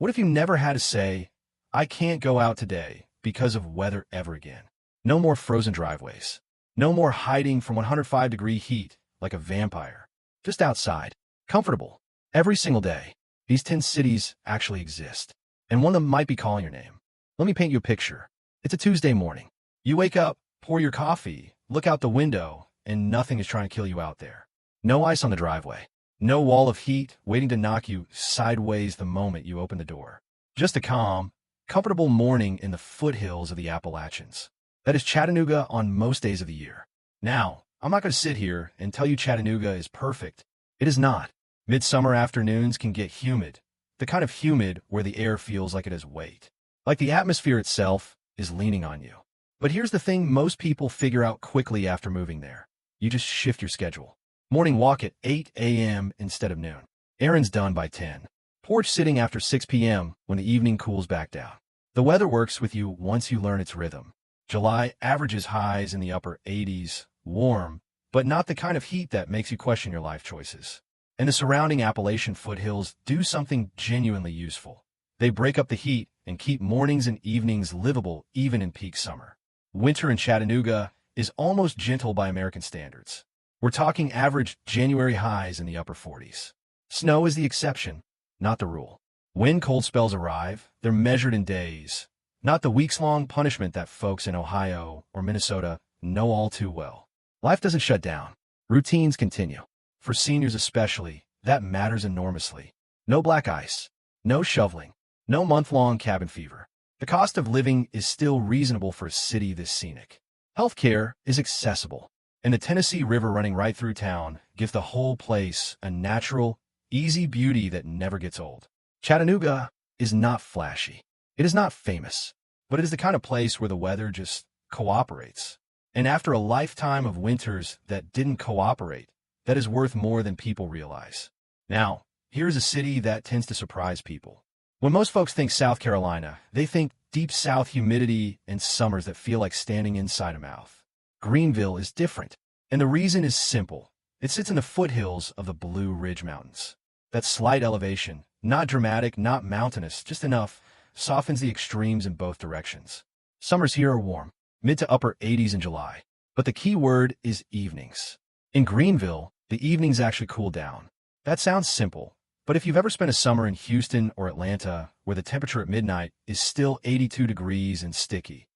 What if you never had to say, I can't go out today because of weather ever again? No more frozen driveways. No more hiding from 105-degree heat like a vampire. Just outside. Comfortable. Every single day. These 10 cities actually exist. And one of them might be calling your name. Let me paint you a picture. It's a Tuesday morning. You wake up, pour your coffee, look out the window, and nothing is trying to kill you out there. No ice on the driveway. No wall of heat waiting to knock you sideways the moment you open the door. Just a calm, comfortable morning in the foothills of the Appalachians. That is Chattanooga on most days of the year. Now, I'm not going to sit here and tell you Chattanooga is perfect. It is not. Midsummer afternoons can get humid, the kind of humid where the air feels like it has weight. Like the atmosphere itself is leaning on you. But here's the thing most people figure out quickly after moving there. You just shift your schedule. Morning walk at 8 a.m. instead of noon. Errands done by 10. Porch sitting after 6 p.m. when the evening cools back down. The weather works with you once you learn its rhythm. July averages highs in the upper 80s, warm, but not the kind of heat that makes you question your life choices. And the surrounding Appalachian foothills do something genuinely useful. They break up the heat and keep mornings and evenings livable even in peak summer. Winter in Chattanooga is almost gentle by American standards. We're talking average January highs in the upper 40s. Snow is the exception, not the rule. When cold spells arrive, they're measured in days, not the weeks-long punishment that folks in Ohio or Minnesota know all too well. Life doesn't shut down. Routines continue. For seniors especially, that matters enormously. No black ice, no shoveling, no month-long cabin fever. The cost of living is still reasonable for a city this scenic. Healthcare is accessible, and the Tennessee River running right through town gives the whole place a natural, easy beauty that never gets old. Chattanooga is not flashy. It is not famous, but it is the kind of place where the weather just cooperates. And after a lifetime of winters that didn't cooperate, that is worth more than people realize. Now, here's a city that tends to surprise people. When most folks think South Carolina, they think deep south humidity and summers that feel like standing inside a mouth. Greenville is different, and the reason is simple. It sits in the foothills of the Blue Ridge Mountains. That slight elevation, not dramatic, not mountainous, just enough, softens the extremes in both directions. Summers here are warm, mid to upper 80s in July, but the key word is evenings. In Greenville, the evenings actually cool down. That sounds simple, but if you've ever spent a summer in Houston or Atlanta where the temperature at midnight is still 82 degrees and sticky,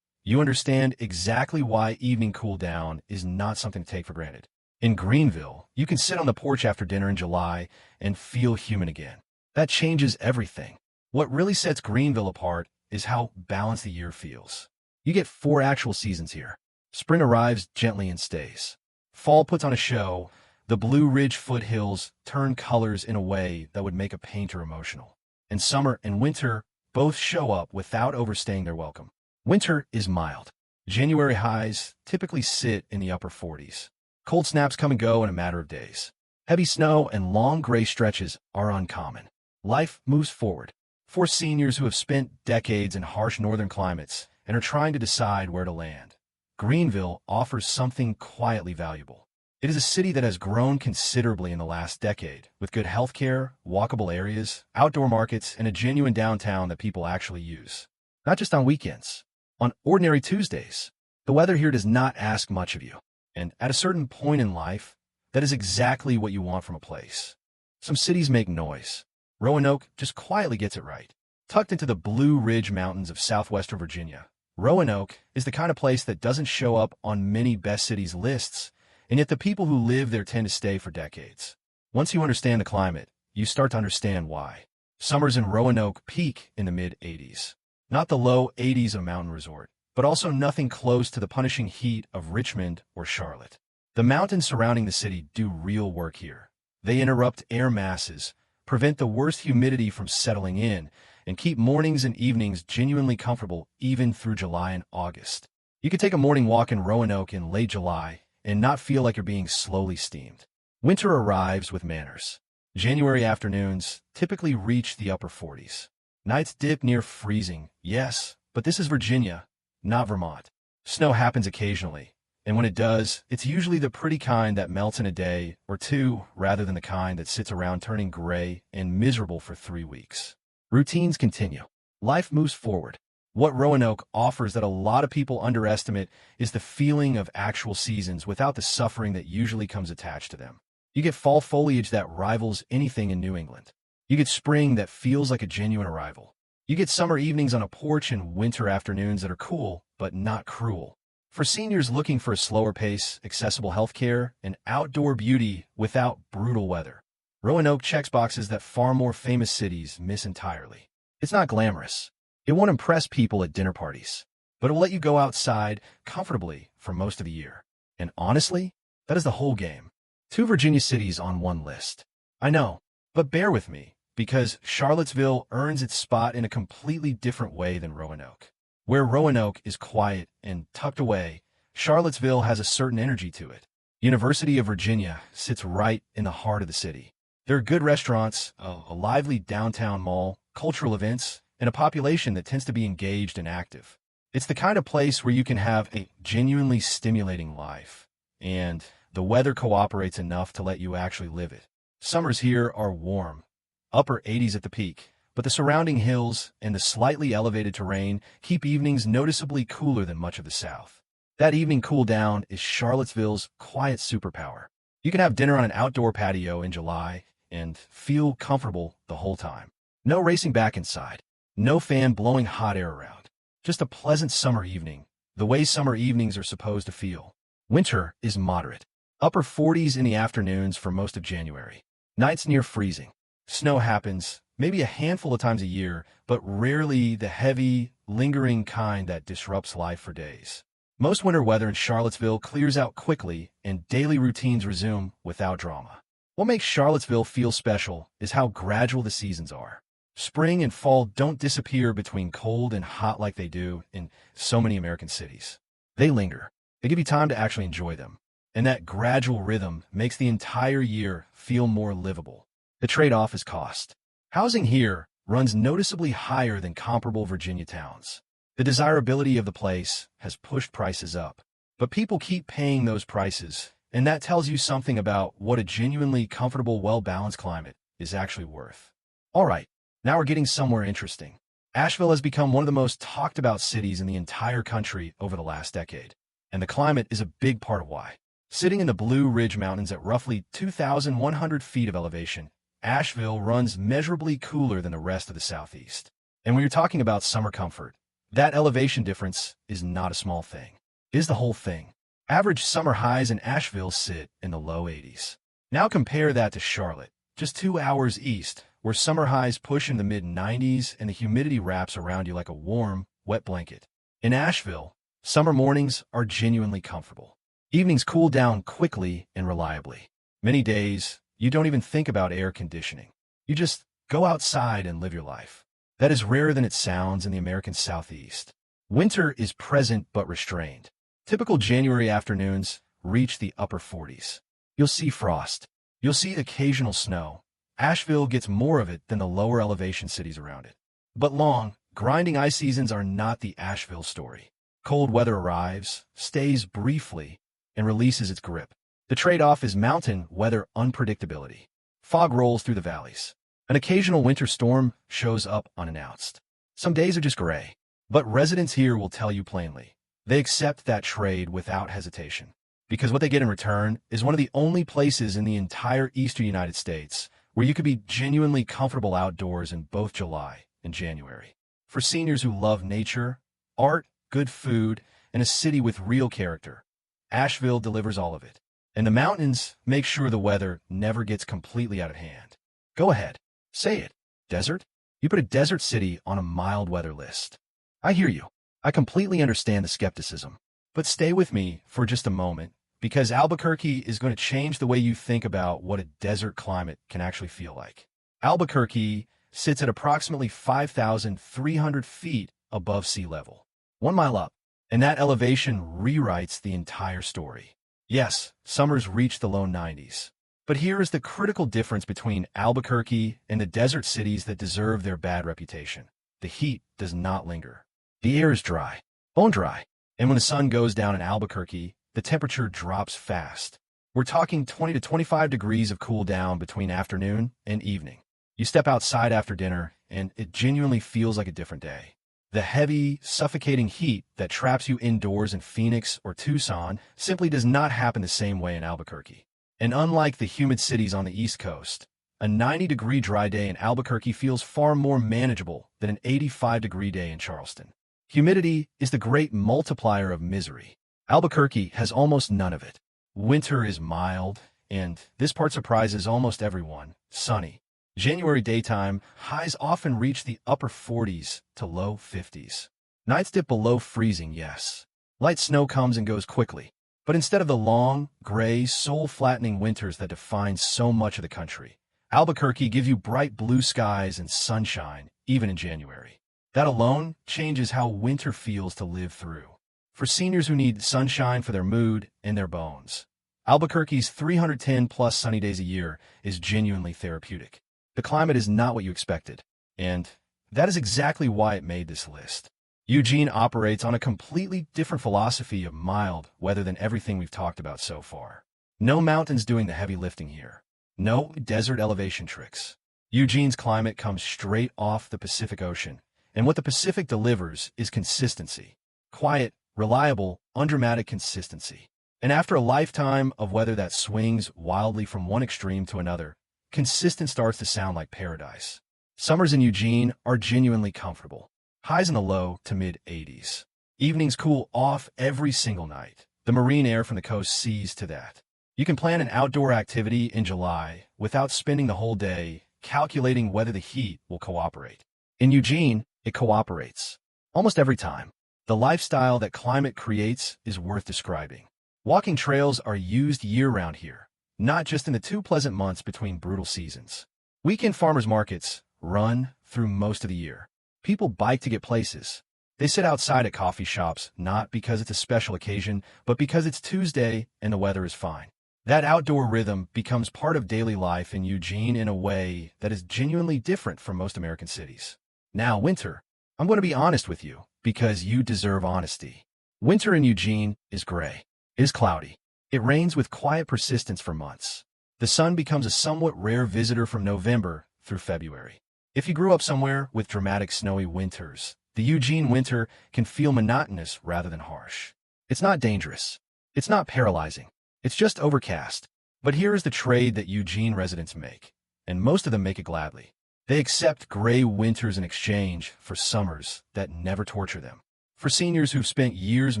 you understand exactly why evening cool down is not something to take for granted. In Greenville, you can sit on the porch after dinner in July and feel human again. That changes everything. What really sets Greenville apart is how balanced the year feels. You get 4 actual seasons here. Spring arrives gently and stays. Fall puts on a show. The Blue Ridge foothills turn colors in a way that would make a painter emotional. And summer and winter both show up without overstaying their welcome. Winter is mild. January highs typically sit in the upper 40s. Cold snaps come and go in a matter of days. Heavy snow and long gray stretches are uncommon. Life moves forward. For seniors who have spent decades in harsh northern climates and are trying to decide where to land, Greenville offers something quietly valuable. It is a city that has grown considerably in the last decade, with good healthcare, walkable areas, outdoor markets, and a genuine downtown that people actually use. Not just on weekends. On ordinary Tuesdays, the weather here does not ask much of you. And at a certain point in life, that is exactly what you want from a place. Some cities make noise. Roanoke just quietly gets it right. Tucked into the Blue Ridge Mountains of southwestern Virginia, Roanoke is the kind of place that doesn't show up on many best cities lists, and yet the people who live there tend to stay for decades. Once you understand the climate, you start to understand why. Summers in Roanoke peak in the mid-80s. Not the low 80s of a mountain resort, but also nothing close to the punishing heat of Richmond or Charlotte. The mountains surrounding the city do real work here. They interrupt air masses, prevent the worst humidity from settling in, and keep mornings and evenings genuinely comfortable even through July and August. You could take a morning walk in Roanoke in late July and not feel like you're being slowly steamed. Winter arrives with manners. January afternoons typically reach the upper 40s. Nights dip near freezing, yes, but this is Virginia, not Vermont. Snow happens occasionally, and when it does, it's usually the pretty kind that melts in a day or two rather than the kind that sits around turning gray and miserable for 3 weeks. Routines continue. Life moves forward. What Roanoke offers that a lot of people underestimate is the feeling of actual seasons without the suffering that usually comes attached to them. You get fall foliage that rivals anything in New England. You get spring that feels like a genuine arrival. You get summer evenings on a porch and winter afternoons that are cool, but not cruel. For seniors looking for a slower pace, accessible healthcare, and outdoor beauty without brutal weather, Roanoke checks boxes that far more famous cities miss entirely. It's not glamorous. It won't impress people at dinner parties, but it will let you go outside comfortably for most of the year. And honestly, that is the whole game. 2 Virginia cities on one list. I know, but bear with me, because Charlottesville earns its spot in a completely different way than Roanoke. Where Roanoke is quiet and tucked away, Charlottesville has a certain energy to it. University of Virginia sits right in the heart of the city. There are good restaurants, a lively downtown mall, cultural events, and a population that tends to be engaged and active. It's the kind of place where you can have a genuinely stimulating life, and the weather cooperates enough to let you actually live it. Summers here are warm, upper 80s at the peak, but the surrounding hills and the slightly elevated terrain keep evenings noticeably cooler than much of the South. That evening cool down is Charlottesville's quiet superpower. You can have dinner on an outdoor patio in July and feel comfortable the whole time. No racing back inside. No fan blowing hot air around. Just a pleasant summer evening, the way summer evenings are supposed to feel. Winter is moderate. Upper 40s in the afternoons for most of January. Nights near freezing. Snow happens, maybe a handful of times a year, but rarely the heavy, lingering kind that disrupts life for days. Most winter weather in Charlottesville clears out quickly and daily routines resume without drama. What makes Charlottesville feel special is how gradual the seasons are. Spring and fall don't disappear between cold and hot like they do in so many American cities. They linger. They give you time to actually enjoy them. And that gradual rhythm makes the entire year feel more livable. The trade-off is cost. Housing here runs noticeably higher than comparable Virginia towns. The desirability of the place has pushed prices up. But people keep paying those prices, and that tells you something about what a genuinely comfortable, well-balanced climate is actually worth. All right, now we're getting somewhere interesting. Asheville has become one of the most talked about cities in the entire country over the last decade, and the climate is a big part of why. Sitting in the Blue Ridge Mountains at roughly 2,100 feet of elevation, Asheville runs measurably cooler than the rest of the Southeast. And when you're talking about summer comfort, that elevation difference is not a small thing. It is the whole thing. Average summer highs in Asheville sit in the low 80s. Now compare that to Charlotte, just 2 hours east, where summer highs push in the mid-90s and the humidity wraps around you like a warm, wet blanket. In Asheville, summer mornings are genuinely comfortable. Evenings cool down quickly and reliably. Many days, you don't even think about air conditioning. You just go outside and live your life. That is rarer than it sounds in the American Southeast. Winter is present but restrained. Typical January afternoons reach the upper 40s. You'll see frost. You'll see occasional snow. Asheville gets more of it than the lower elevation cities around it. But long, grinding ice seasons are not the Asheville story. Cold weather arrives, stays briefly, and releases its grip. The trade-off is mountain weather unpredictability. Fog rolls through the valleys. An occasional winter storm shows up unannounced. Some days are just gray. But residents here will tell you plainly, they accept that trade without hesitation. Because what they get in return is one of the only places in the entire eastern United States where you could be genuinely comfortable outdoors in both July and January. For seniors who love nature, art, good food, and a city with real character, Asheville delivers all of it. And the mountains make sure the weather never gets completely out of hand. Go ahead. Say it. Desert? You put a desert city on a mild weather list. I hear you. I completely understand the skepticism. But stay with me for just a moment, because Albuquerque is going to change the way you think about what a desert climate can actually feel like. Albuquerque sits at approximately 5,300 feet above sea level, 1 mile up, and that elevation rewrites the entire story. Yes, summers reach the low 90s. But here is the critical difference between Albuquerque and the desert cities that deserve their bad reputation. The heat does not linger. The air is dry, bone dry, and when the sun goes down in Albuquerque, the temperature drops fast. We're talking 20 to 25 degrees of cool down between afternoon and evening. You step outside after dinner, and it genuinely feels like a different day. The heavy, suffocating heat that traps you indoors in Phoenix or Tucson simply does not happen the same way in Albuquerque. And unlike the humid cities on the East Coast, a 90-degree dry day in Albuquerque feels far more manageable than an 85-degree day in Charleston. Humidity is the great multiplier of misery. Albuquerque has almost none of it. Winter is mild, and this part surprises almost everyone, sunny. January daytime highs often reach the upper 40s to low 50s. Nights dip below freezing, yes. Light snow comes and goes quickly. But instead of the long, gray, soul-flattening winters that define so much of the country, Albuquerque gives you bright blue skies and sunshine, even in January. That alone changes how winter feels to live through. For seniors who need sunshine for their mood and their bones, Albuquerque's 310-plus sunny days a year is genuinely therapeutic. The climate is not what you expected, and that is exactly why it made this list. Eugene operates on a completely different philosophy of mild weather than everything we've talked about so far. No mountains doing the heavy lifting here. No desert elevation tricks. Eugene's climate comes straight off the Pacific Ocean, and what the Pacific delivers is consistency. Quiet, reliable, undramatic consistency. And after a lifetime of weather that swings wildly from one extreme to another, consistent starts to sound like paradise. Summers in Eugene are genuinely comfortable. Highs in the low to mid-80s. Evenings cool off every single night. The marine air from the coast sees to that. You can plan an outdoor activity in July without spending the whole day calculating whether the heat will cooperate. In Eugene, it cooperates. Almost every time. The lifestyle that climate creates is worth describing. Walking trails are used year-round here, not just in the 2 pleasant months between brutal seasons. Weekend farmers markets run through most of the year. People bike to get places. They sit outside at coffee shops, not because it's a special occasion, but because it's Tuesday and the weather is fine. That outdoor rhythm becomes part of daily life in Eugene in a way that is genuinely different from most American cities. Now, winter. I'm going to be honest with you, because you deserve honesty. Winter in Eugene is gray. It is cloudy. It rains with quiet persistence for months. The sun becomes a somewhat rare visitor from November through February. If you grew up somewhere with dramatic snowy winters, the Eugene winter can feel monotonous rather than harsh. It's not dangerous. It's not paralyzing. It's just overcast. But here is the trade that Eugene residents make, and most of them make it gladly. They accept gray winters in exchange for summers that never torture them. For seniors who've spent years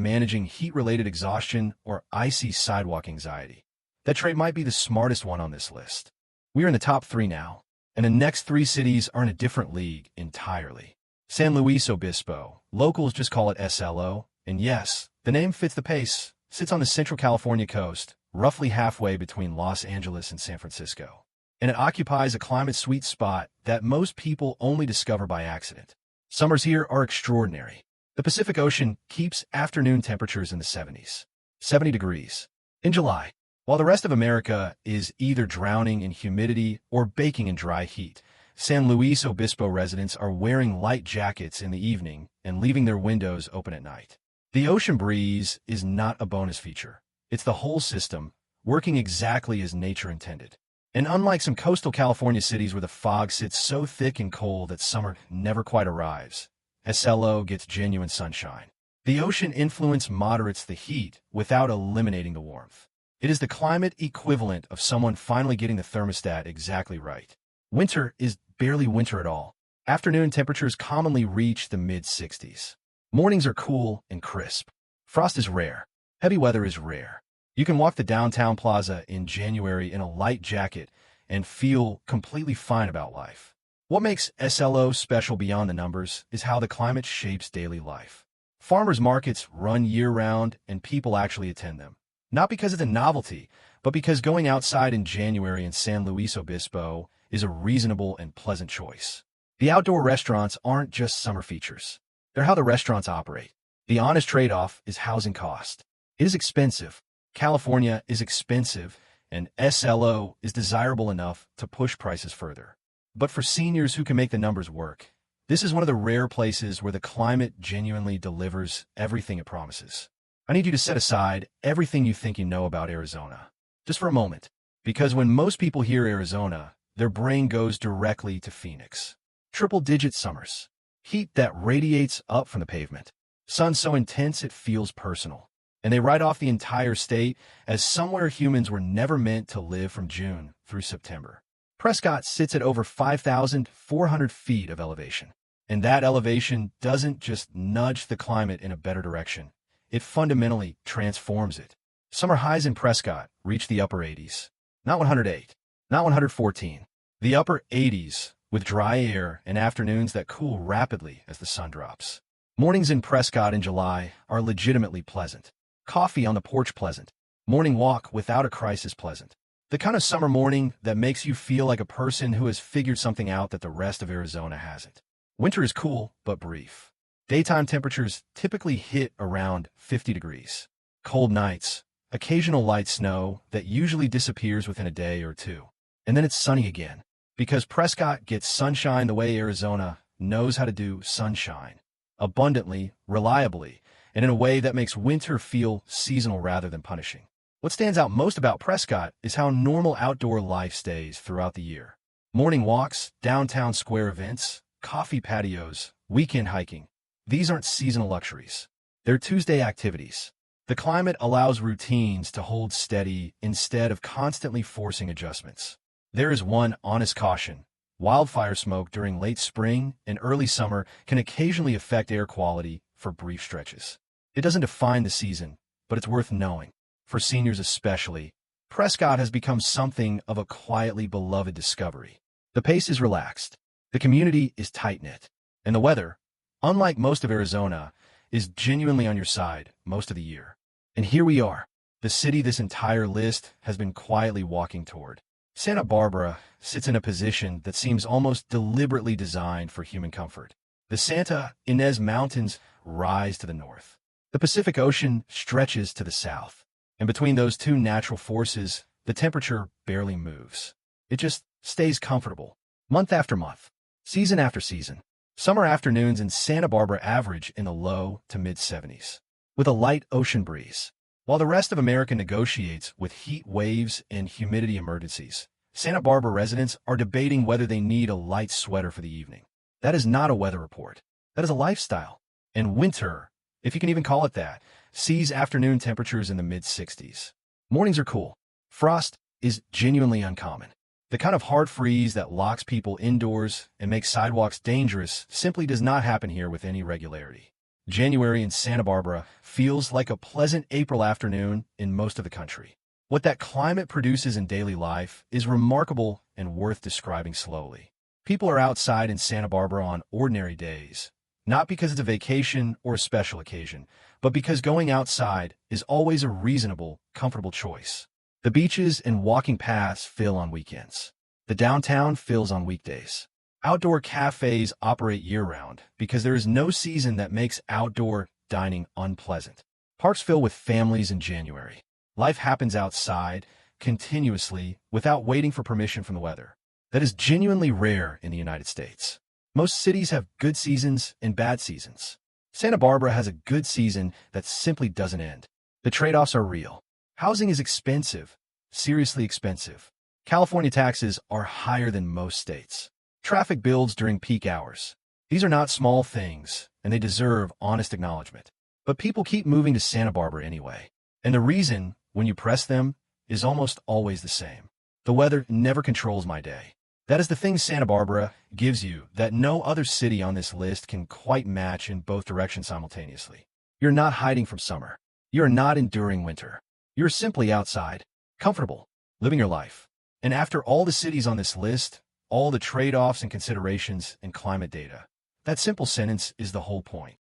managing heat-related exhaustion or icy sidewalk anxiety, that trade might be the smartest one on this list. We're in the top 3 now, and the next 3 cities are in a different league entirely. San Luis Obispo, locals just call it SLO, and yes, the name fits the pace, sits on the Central California coast, roughly halfway between Los Angeles and San Francisco. And it occupies a climate sweet spot that most people only discover by accident. Summers here are extraordinary. The Pacific Ocean keeps afternoon temperatures in the 70s, 70 degrees, in July, while the rest of America is either drowning in humidity or baking in dry heat. San Luis Obispo residents are wearing light jackets in the evening and leaving their windows open at night. The ocean breeze is not a bonus feature. It's the whole system, working exactly as nature intended. And unlike some coastal California cities where the fog sits so thick and cold that summer never quite arrives, SLO gets genuine sunshine. The ocean influence moderates the heat without eliminating the warmth. It is the climate equivalent of someone finally getting the thermostat exactly right. Winter is barely winter at all. Afternoon temperatures commonly reach the mid-60s. Mornings are cool and crisp. Frost is rare. Heavy weather is rare. You can walk the downtown plaza in January in a light jacket and feel completely fine about life. What makes SLO special beyond the numbers is how the climate shapes daily life. Farmers markets run year-round and people actually attend them. Not because it's a novelty, but because going outside in January in San Luis Obispo is a reasonable and pleasant choice. The outdoor restaurants aren't just summer features. They're how the restaurants operate. The honest trade-off is housing cost. It is expensive. California is expensive, and SLO is desirable enough to push prices further. But for seniors who can make the numbers work, this is one of the rare places where the climate genuinely delivers everything it promises. I need you to set aside everything you think you know about Arizona, just for a moment, because when most people hear Arizona, their brain goes directly to Phoenix. Triple-digit summers. Heat that radiates up from the pavement. Sun so intense it feels personal. And they write off the entire state as somewhere humans were never meant to live from June through September. Prescott sits at over 5,400 feet of elevation. And that elevation doesn't just nudge the climate in a better direction. It fundamentally transforms it. Summer highs in Prescott reach the upper 80s. Not 108, not 114. The upper 80s, with dry air and afternoons that cool rapidly as the sun drops. Mornings in Prescott in July are legitimately pleasant. Coffee on the porch pleasant. Morning walk without a crisis pleasant. The kind of summer morning that makes you feel like a person who has figured something out that the rest of Arizona hasn't. Winter is cool, but brief. Daytime temperatures typically hit around 50 degrees. Cold nights, occasional light snow that usually disappears within a day or two. And then it's sunny again. Because Prescott gets sunshine the way Arizona knows how to do sunshine. Abundantly, reliably, and in a way that makes winter feel seasonal rather than punishing. What stands out most about Prescott is how normal outdoor life stays throughout the year. Morning walks, downtown square events, coffee patios, weekend hiking. These aren't seasonal luxuries. They're Tuesday activities. The climate allows routines to hold steady instead of constantly forcing adjustments. There is one honest caution. Wildfire smoke during late spring and early summer can occasionally affect air quality for brief stretches. It doesn't define the season, but it's worth knowing. For seniors especially, Prescott has become something of a quietly beloved discovery. The pace is relaxed, the community is tight-knit, and the weather, unlike most of Arizona, is genuinely on your side most of the year. And here we are, the city this entire list has been quietly walking toward. Santa Barbara sits in a position that seems almost deliberately designed for human comfort. The Santa Ynez Mountains rise to the north. The Pacific Ocean stretches to the south. And between those two natural forces, the temperature barely moves. It just stays comfortable, month after month, season after season. Summer afternoons in Santa Barbara average in the low to mid-70s, with a light ocean breeze. While the rest of America negotiates with heat waves and humidity emergencies, Santa Barbara residents are debating whether they need a light sweater for the evening. That is not a weather report. That is a lifestyle. And winter, if you can even call it that, sees afternoon temperatures in the mid-60s. Mornings are cool. Frost is genuinely uncommon. The kind of hard freeze that locks people indoors and makes sidewalks dangerous simply does not happen here with any regularity. January in Santa Barbara feels like a pleasant April afternoon in most of the country. What that climate produces in daily life is remarkable and worth describing slowly. People are outside in Santa Barbara on ordinary days, not because it's a vacation or a special occasion, but because going outside is always a reasonable, comfortable choice. The beaches and walking paths fill on weekends. The downtown fills on weekdays. Outdoor cafes operate year-round because there is no season that makes outdoor dining unpleasant. Parks fill with families in January. Life happens outside, continuously, without waiting for permission from the weather. That is genuinely rare in the United States. Most cities have good seasons and bad seasons. Santa Barbara has a good season that simply doesn't end. The trade-offs are real. Housing is expensive, seriously expensive. California taxes are higher than most states. Traffic builds during peak hours. These are not small things, and they deserve honest acknowledgement. But people keep moving to Santa Barbara anyway. And the reason, when you press them, is almost always the same. The weather never controls my day. That is the thing Santa Barbara gives you that no other city on this list can quite match in both directions simultaneously. You're not hiding from summer. You're not enduring winter. You're simply outside, comfortable, living your life. And after all the cities on this list, all the trade-offs and considerations and climate data, that simple sentence is the whole point.